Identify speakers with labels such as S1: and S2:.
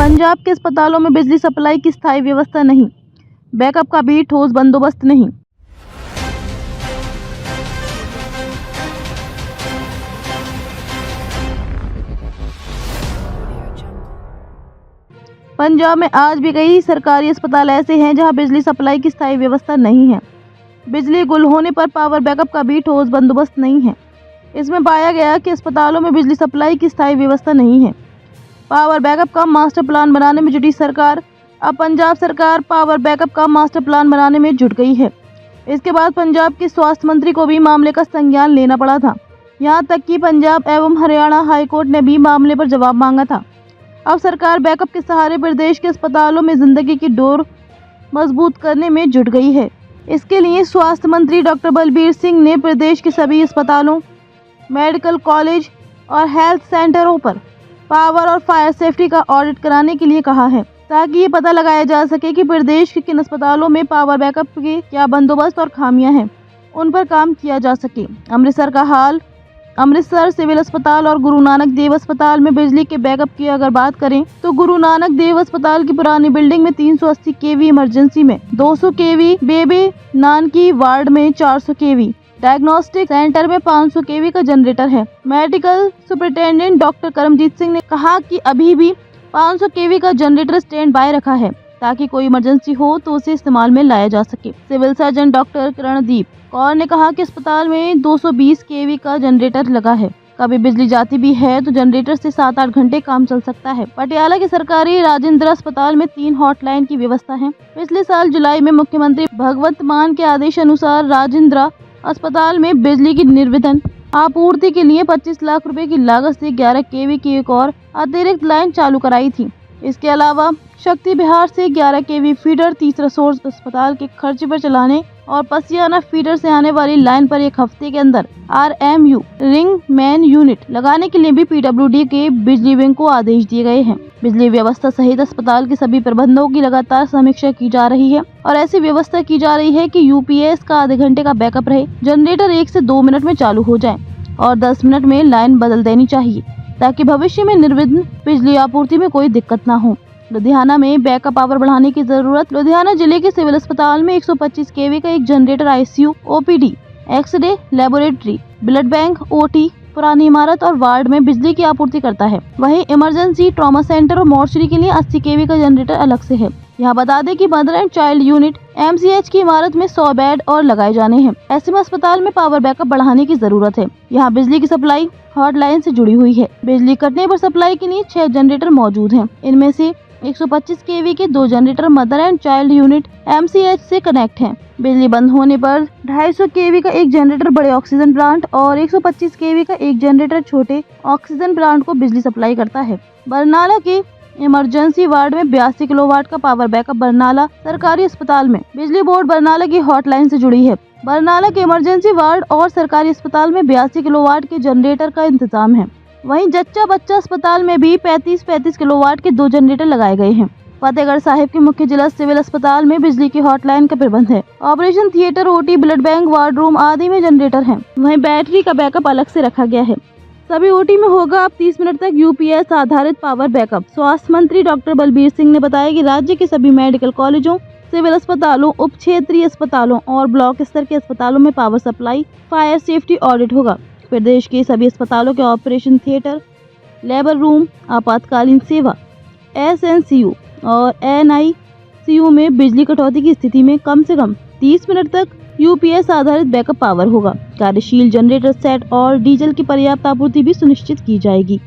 S1: पंजाब के अस्पतालों में बिजली सप्लाई की स्थायी व्यवस्था नहीं, बैकअप का भी ठोस बंदोबस्त नहीं। पंजाब में आज भी कई सरकारी अस्पताल ऐसे हैं जहां बिजली सप्लाई की स्थायी व्यवस्था नहीं है। बिजली गुल होने पर पावर बैकअप का भी ठोस बंदोबस्त नहीं है। इसमें पाया गया कि अस्पतालों में बिजली सप्लाई की स्थायी व्यवस्था नहीं है। पावर बैकअप का मास्टर प्लान बनाने में जुटी सरकार, अब पंजाब सरकार पावर बैकअप का मास्टर प्लान बनाने में जुट गई है। इसके बाद पंजाब के स्वास्थ्य मंत्री को भी मामले का संज्ञान लेना पड़ा था। यहां तक कि पंजाब एवं हरियाणा हाईकोर्ट ने भी मामले पर जवाब मांगा था। अब सरकार बैकअप के सहारे प्रदेश के अस्पतालों में जिंदगी की डोर मजबूत करने में जुट गई है। इसके लिए स्वास्थ्य मंत्री डॉक्टर बलबीर सिंह ने प्रदेश के सभी अस्पतालों, मेडिकल कॉलेज और हेल्थ सेंटरों पर पावर और फायर सेफ्टी का ऑडिट कराने के लिए कहा है, ताकि ये पता लगाया जा सके कि प्रदेश के किन अस्पतालों में पावर बैकअप के क्या बंदोबस्त और खामियां हैं, उन पर काम किया जा सके। अमृतसर का हाल, अमृतसर सिविल अस्पताल और गुरु नानक देव अस्पताल में बिजली के बैकअप की अगर बात करें तो गुरु नानक देव अस्पताल की पुरानी बिल्डिंग में 380 केवी इमरजेंसी में, 200 केवी बेबी नानकी वार्ड में 400 केवी, डायग्नोस्टिक सेंटर में 500 केवी का जनरेटर है। Medical superintendent doctor Karamjit Singh ने कहा कि अभी भी 500 केवी का जनरेटर स्टैंड बाय रखा है, ताकि कोई इमरजेंसी हो तो उसे इस्तेमाल में लाया जा सके। Civil surgeon doctor Kirandeep Kaur ने कहा कि अस्पताल में 220 केवी का जनरेटर लगा है। कभी बिजली जाती भी है तो जनरेटर से 7-8 घंटे काम चल सकता है। पटियाला के सरकारी राजेंद्र अस्पताल में 3 हॉटलाइन की व्यवस्था है। पिछले साल जुलाई में मुख्यमंत्री भगवंत मान के आदेश अनुसार राजेंद्र अस्पताल में बिजली की निर्विघ्न आपूर्ति के लिए 25 लाख रुपए की लागत से 11 केवी की एक और अतिरिक्त लाइन चालू कराई थी। इसके अलावा शक्ति बिहार से 11 केवी फीडर, तीसरा सोर्स अस्पताल के खर्च पर चलाने और पसियाना फीडर से आने वाली लाइन पर एक हफ्ते के अंदर RMU रिंग मैन यूनिट लगाने के लिए भी PWD के बिजली विंग को आदेश दिए गए हैं। बिजली व्यवस्था सहित अस्पताल के सभी प्रबंधों की लगातार समीक्षा की जा रही है और ऐसी व्यवस्था की जा रही है कि UPS का आधे घंटे का बैकअप रहे, जनरेटर 1 से 2 मिनट में चालू हो जाए और 10 मिनट में लाइन बदल देनी चाहिए, ताकि भविष्य में निर्विघ्न बिजली आपूर्ति में कोई दिक्कत न हो। लुधियाना में बैकअप पावर बढ़ाने की जरूरत। लुधियाना जिले के सिविल अस्पताल में 125 केवी का एक generator ICU, OPD, x-ray, laboratory, blood bank, OT, पुरानी इमारत और वार्ड में बिजली की आपूर्ति करता है। वहीं इमरजेंसी, ट्रॉमा सेंटर और मोर्चरी के लिए 80 केवी का जनरेटर अलग से है। यहाँ बता दें कि mother and child unit MCH की इमारत में 100 बेड और लगाए जाने हैं। ऐसे में अस्पताल में पावर बैकअप बढ़ाने की जरूरत है। यहाँ बिजली की सप्लाई हॉटलाइन से जुड़ी हुई है। बिजली कटने पर सप्लाई के लिए 6 जनरेटर मौजूद हैं। इनमें से 125 केवी के 2 generator mother and child unit MCH से कनेक्ट हैं। बिजली बंद होने पर 250 केवी का एक जनरेटर बड़े ऑक्सीजन प्लांट और 125 केवी का एक जनरेटर छोटे ऑक्सीजन प्लांट को बिजली सप्लाई करता है। बरनाला के इमरजेंसी वार्ड में 82 किलोवाट का पावर बैकअप बरनाला सरकारी अस्पताल में बिजली बोर्ड बरनाला की हॉटलाइन से जुड़ी है। बरनाला के इमरजेंसी वार्ड और सरकारी अस्पताल में 82 किलोवाट के जनरेटर का इंतजाम है। वहीं जच्चा बच्चा अस्पताल में भी 35 किलोवाट के 2 जनरेटर लगाए गए हैं। फतेहगढ़ साहिब के मुख्य जिला सिविल अस्पताल में बिजली की हॉटलाइन का प्रबंध है। Operation theatre, OT, blood bank, ward room आदि में जनरेटर हैं। वहीं बैटरी का बैकअप अलग से रखा गया है। सभी OT में होगा अब 30 मिनट तक UPS आधारित पावर बैकअप। स्वास्थ्य मंत्री डॉक्टर बलबीर सिंह ने बताया कि राज्य के सभी मेडिकल कॉलेजों, सिविल अस्पतालों, उप क्षेत्रीय अस्पतालों और ब्लॉक स्तर के अस्पतालों में power supply, fire safety audit होगा। प्रदेश के सभी अस्पतालों के ऑपरेशन थिएटर, लेबर रूम, आपातकालीन सेवा, SNCU और NICU में बिजली कटौती की स्थिति में कम से कम 30 मिनट तक UPS आधारित बैकअप पावर होगा। कार्यशील जनरेटर सेट और डीजल की पर्याप्त आपूर्ति भी सुनिश्चित की जाएगी।